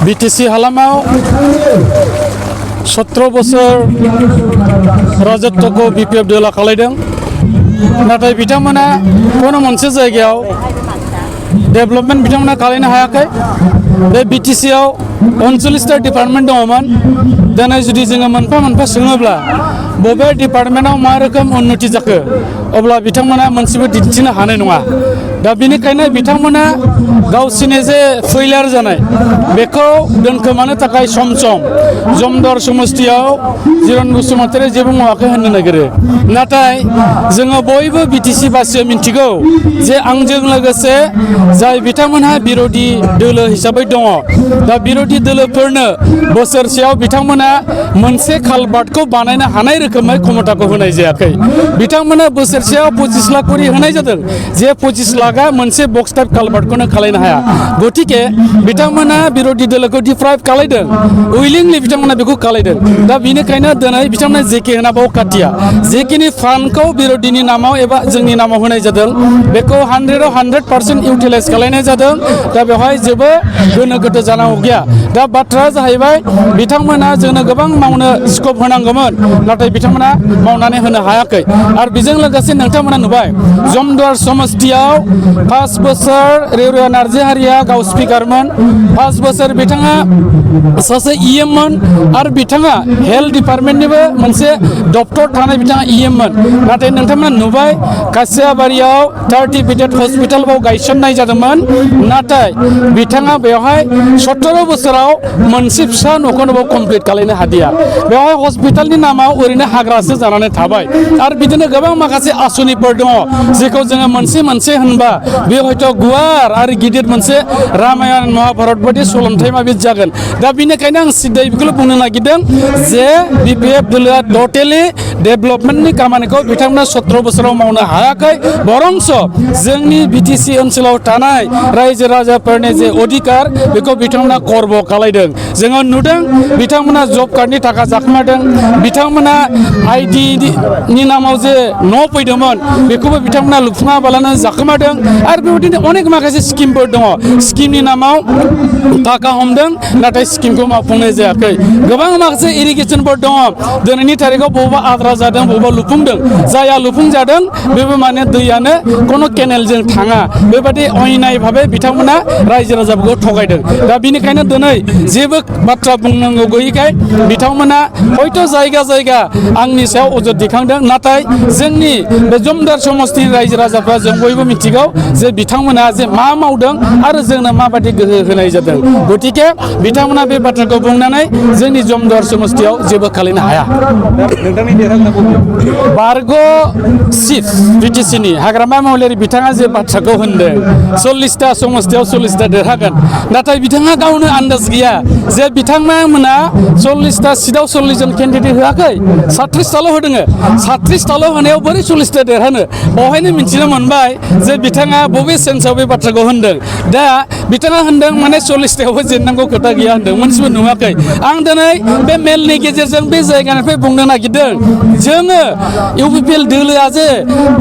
BTC हालामाव 17 बोसोर राजत्वखौ BPF दला खालायदों नाथाय बिथांमोना कोनो मोनसे जायगायाव डेभेलपमेन्ट बिथांमोना खालायनो हायाखै बे बिटिसिआव 39टा डिपार्टमेन्ट दङमोन दिनै जुदि जोङो मोनफा मोनफा सोङोब्ला बबे डिपार्टमेन्टआव मा रोखोम उन्नति जाखो अब्ला बिथांमोना मोनसेबो दिन्थिनो हानाय नङा दा बेनिखायनो बिथांमोना गावसिनि जे फेलियर जानाय बेखौ दोनखोमानो थाखाय सम सम जमदर समस्तियाव जिरन बसुमतारी जेबो मावाखै होननो नागिरो नाथाय जोङो बयबो बिटिसि बासिया मिन्थिगौ जे आंजों लोगोसे जाय बिथांमोनहा बिरोधि दोलो हिसाबै दङ दा बिरोधि दोलोफोरनो बोसोरसेयाव बिथांमोना मोनसे कालभार्टखौ बानायनो हानाय रोखोमै क्षमताखौ होनाय जायाखै बिथांमोना बोसोरसेयाव 25 लाख करि होनाय जादों जे 25 लाखआ मोनसे बक्स टाइप कालभार्टखौनो खालायनो हाया गतिके बिथांमोना बिरोधि दोलोखौ डिप्राइभ खालायदों उइलिंलि बिथांमोना बेखौ खालायदों दा बेनिखायनो दिनै बिथांमोना जेके होना बाव काटिया जेखिनि फान्डखौ बिरोधिनि नामाव एबा जोंनि नामाव होनाय जादों बेखौ 100आव 100% इउटिलाइज खालायनाय जादों दा बेवहाय जेबो गोनो गोथो जानांगौ गैया दा बाथ्राया जाहैबाय बिथांमोना जोंनो गोबां मावनो स्कप होनांगौमोन नाथाय बिथांमोना मावनानै होनो हायाखै आरो बेजों लोगोसे नोंथांमोना नुबाय जमदुवार समस्तियाव 5 बोसोर रेवरिया नार्जिहारिया गाव स्पिकारमोन 5 बोसोर बिथाङा सासे इएम मोन आरो बिथाङा हेल्थ डिपार्टमेन्टनिबो मोनसे डक्टर थानाय बिथाङा इएम मोन नाथाय नोंथांमोना नुबाय कासियाबारियाव 30 बेडेड हस्पिटाल बाव गायसननाय जादोंमोन नाथाय बिथाङा बेवहाय 17 बोसोराव मोनसे फिसा न'खौनो बाव कमप्लिट खालायनो हादिया बेवहाय हस्पिटालनि नामाव ओरैनो हाग्रासो जानानै थाबाय आरो बिदिनो गोबां माखासे आसनिफोर दङ जेखौ जोङो मोनसे मोनसे होनबा बे हयथ' गुवार आरो गिदिर मोनसे रामायण महाभारत बायदि सलन्थाइ माबिद जागोन दा बेनिखायनो आं सिदायै बेखौल' बुंनो नागिरदों जे बिपिएफ दोलोआ टटेलि डेभेलपमेन्टनि खामानिखौ बिथांमोना 17 बोसोराव मावनो हायाखै बरंस जोंनि बिटिसि ओनसोलाव थानाय रायजो राजाफोरनि जे अधिकार बेखौ बिथांमोना खर्ब खालायदों जोङो नुदों बिथांमोना जब कार्डनि थाखा जाखोमादों बिथांमोना आइडिनि नामाव जे न' फैदोंमोन बेखौबो बिथांमोना लुफुङाबालानो जाखोमादों आरो बेबायदिनो अनेक माखासे स्किमफोर दङ स्किमनि नामाव थाखा हमदों नाथाय स्किमखौ मावफुंनाय जायाखै गोबां माखासे इरिगेसनफोर दङ दिनैनि थारिखआव बबेबा आद्रा जादों बबेबा लुफुंदों जायहा लुफुंजादों बेबो माने दैयानो कोनो केनेलजों थाङा बेबायदि अयनाय भाबै बिथांमोना रायजो राजाफोरखौ थगायदों दा बेनिखायनो दिनै जेबो बाथ्रा बुंनांगौ गैयैखाय बिथांमोना हयथ' जायगा जायगा आंनि सायाव अजद दिखांदों नाथाय जोंनि बे जमदुवार समस्तिनि रायजो राजाफ्रा जों बयबो मिथिगौ जे बिथांमोना जे मा मावदों आरो जोंनो माबायदि गोहो होनाय जादों गतिके बिथांमोना बे बाथ्राखौ बुंनानै जोंनि जमदुवार समस्तियाव जेबो खालायनो हाया बारग' चिफ बिटिसिनि हाग्रामा महिलारि बिथाङा जे बाथ्राखौ होनदों 40टा समस्तियाव 40टा देरहागोन नाथाय बिथाङा गावनो आन्दाज गैया जे बिथांमोना 40टा सिटआव 40 जन केन्डिडेट होआखै 37टाल' होदों 37टाल' होनायाव बोरै 40टा देरहानो बेवहायनो मिथिनो मोनबाय जे बिथाङा बबे सेन्सआव बे बाथ्राखौ होनदों दा बिथाङा होनदों माने 40टायावबो जेननांगौ खोथा गैया होनदों मोनसेबो नुवाखै आं दिनै बे मेलनि गेजेरजों बे जायगानिफ्राय बुंनो नागिरदों जोङो इउपिपिएल दोलोआ जे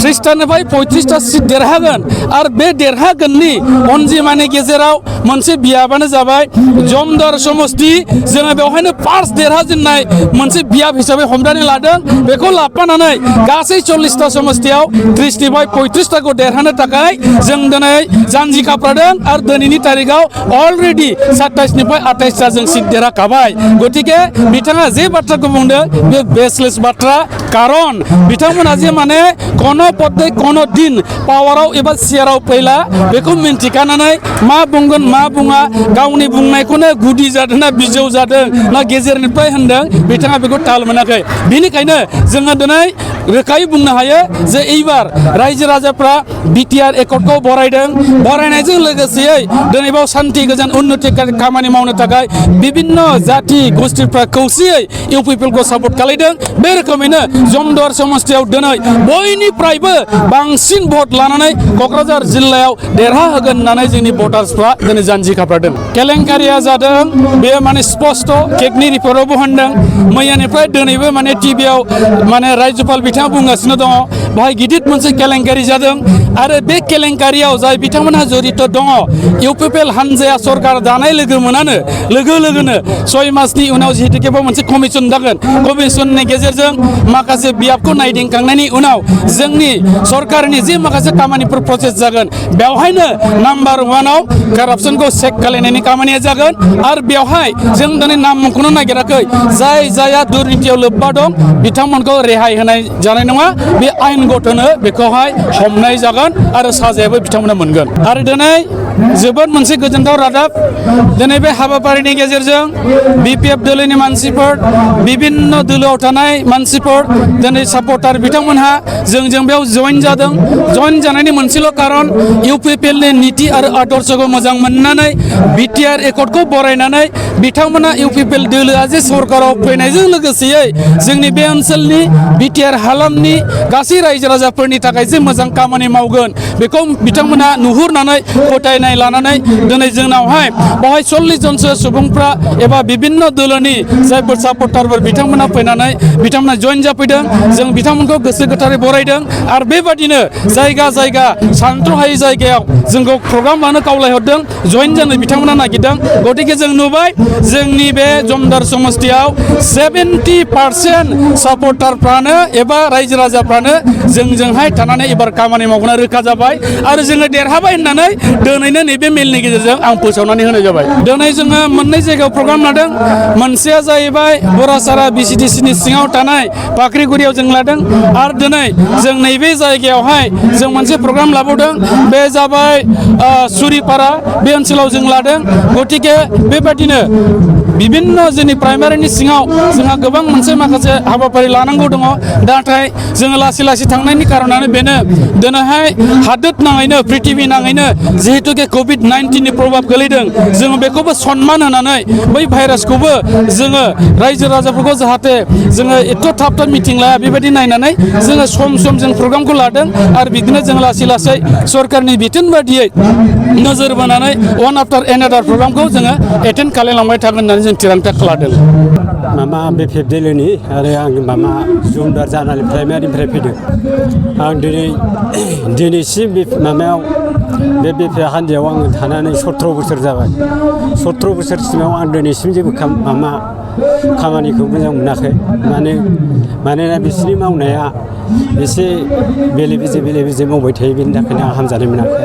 30टानिफ्राय 35टा सिट देरहागोन आरो बे देरहागोननि अनजिमानि गेजेराव मोनसे बियाबानो जाबाय जमदुवार समस्ति जोङो बेवहायनो फार्स्ट देरहाजेननाय मोनसे बियाब हिसाबै हमनानै लादों बेखौ लाफानानै गासै 40टा समस्तियाव 30निफ्राय 35टाखौ देरहानो थाखाय जों दिनै जानजि खाफ्रादों आरो दिनैनि तारिखआव अलरेडि 27निफ्राय 28टा जों सिट देरहाखाबाय गतिके बिथाङा जे बाथ्राखौ बुंदों बे बेसलेस बाथ्रा कारन बिथांमोना जे माने कोनो पदे कोनो दिन पावाराव एबा सियाराव फैला बेखौ मिन्थिखानानै मा बुंगोन मा बुङा गावनि बुंनायखौनो गुदि जादों ना बिजौ जादों ना गेजेरनिफ्राय होनदों बिथाङा बेखौ ताल मोनाखै बेनिखायनो जोङो दिनै रोखायै बुंनो हायो जे एबार रायजो राजाफ्रा बिटिआर एकर्डखौ बरायदों बरायनायजों लोगोसेयै दिनै बाव शान्ति गोजोन उन्नति खामानि मावनो थाखाय बिभिन्न जाति गोष्ठीफ्रा खौसेयै इउपिपिएलखौ सापर्ट खालायदों बे रोखोमैनो जमदुवार समस्तियाव दिनै बयनिफ्रायबो बांसिन भट लानानै क'क्राझार जिल्लायाव देरहाहोगोन होननानै जोंनि भटार्सफ्रा दिनै जानजि खाफ्रादों केलेंकारिया जादों बेयो माने स्पष्ट केकनि रिपर्टआवबो होनदों मैयानिफ्राय दिनैबो माने टिभिआव माने रायजोपाल बिथाङा बुंगासिनो दङ बेवहाय गिदिर मोनसे केलेंकारि जादों आरो बे केलेंकारियाव जाय बिथांमोनहा जड़ित दङ इउपिपिएल हानजाया सरकार दानाय लोगो लोगोनो 6 मासनि उनाव जिहेतुके मोनसे कमिसन जागोन कमिसननि गेजेरजों माखासे बियाबखौ नायदिंखांनायनि उनाव जोंनि सरकारनि जे माखासे खामानिफोर प्रसेस जागोन बेवहायनो नाम्बार 1 आव कारापसनखौ चेक खालामनायनि खामानिया जागोन आरो बेवहाय जों दिनै नाम मुंख'नो नागिराखै जायहा दुर्नीतियाव लोब्बा दं बिथांमोनखौ रेहाय होनाय जानाय नङा बे आयेनगतनो बेखौहाय हमनाय जागोन आरो साजायाबो बिथांमोना मोनगोन आरो दिनै जोबोद मोनसे गोजोनथाव रादाब दिनै बे हाबाफारिनि गेजेरजों बिपिएफ दोलोनि मानसिफोर बिभिन्न दोलोआव थानाय मानसिफोर दिनै सापर्टार बिथांमोनहा जोंजों बेयाव जइन जादों जइन जानायनि मोनसेल' खारन इउपिपिएलनि नीति आरो आदर्शखौ मोजां मोननानै बिटिआर एकर्डखौ बरायनानै बिथांमोना इउपिपिएल दोलोआ जे सरकाराव फैनायजों लोगोसेयै जोंनि बे ओनसोलनि बिटिआर हालामनि गासै रायजो राजाफोरनि थाखाय जे मोजां खामानि मावगोन बेखौ बिथांमोना नुहुरनानै फोथायनाय लानानै दिनै जोंनावहाय बेवहाय 40 जनसो सुबुंफ्रा एबा बिभिन्न दोलोनि जायफोर सापर्टारफोर बिथांमोना फैनानै बिथांमोना जइन जाफैदों जों बिथांमोनखौ गोसो गोथारै बरायदों आरो बेबादिनो जायगा सानथ्र'हायै जायगायाव जोंखौ प्रग्राम लानो खावलायहरदों जइन जानो बिथांमोना नागिरदों गतिके जों नुबाय जोंनि बे जमदार समस्तियाव 70% सापर्टारफ्रानो एबा रायजो राजाफ्रानो जोंजोंहाय थानानै एबार खामानि मावनो रोखा जाबाय आरो जोङो देरहाबाय होननानै दिनैनो नैबे मेलनि गेजेरजों आं फोसावनानै होनाय जाबाय दिनै जोङो मोननै जायगायाव प्रग्राम लादों मोनसेया जाहैबाय बरासारा बिसिडिसिनि सिङाव थानाय फाख्रिगुरियाव जों लादों आरो दिनै जों नैबे जायगायावहाय जों मोनसे प्रग्राम लाबावदों बे जाबाय सुरिपारा बे ओनसोलाव जों लादों गतिके बेबादिनो बिभिन्न जोंनि प्राइमारिनि सिङाव जोंहा गोबां माखासे हाबाफारि लानांगौ दङ नाथाय जोङो लासै थांनायनि कारनानो बेनो दिनैहाय हादोर नाङैनो पृथिबि नाङैनो जिहेतुके COVID-19नि प्रभाब गोलैदों जोङो बेखौबो सनमान होनानै बै भाइरासखौबो जोङो रायजो राजाफोरखौ जाहाथे जोङो एथ' थाब मिटिं लाया बेबायदि नायनानै जोङो सम जों प्रग्रामखौ लादों आरो बिदिनो जों लासै सरकारनि बिथोन बादियै नोजोर बोनानै वान आफ्टार एनादार प्रग्रामखौ जोङो एटेन्ड खालामलांबाय थागोन होननानै जों थिरांथा लादों बिपिएफ दोलोनि आरो आं जमदार जानानै प्राइमारिनिफ्राय फैदों आं दिनैसिम बे बिपिएफ हान्जायाव आङो थानानै 17 बोसोर जाबाय 17 बोसोरसिमाव आं दिनैसिम जेबो खामानिखौ मोजां मोनाखै मानोना बिसोरनि मावनाया एसे बेले बेजे मावबाय थायो बेनि थाखायनो आं हामजानाय मोनाखै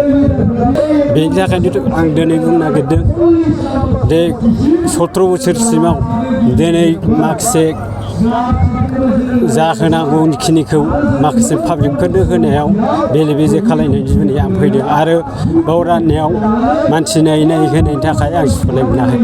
बेनि थाखायनो आं दिनै बुंनो नागिरदों दे 17 बोसोरसिमाव दिनै माखासे जाहोनांगौखिनिखौ माखासे पाब्लिकफोरनो होनायाव बेले बेजे खालायनायनि जुनै आं फैदों आरो बाव राननायाव मानसि नायै होनायनि थाखाय आं सुखुनाय मोनाखै।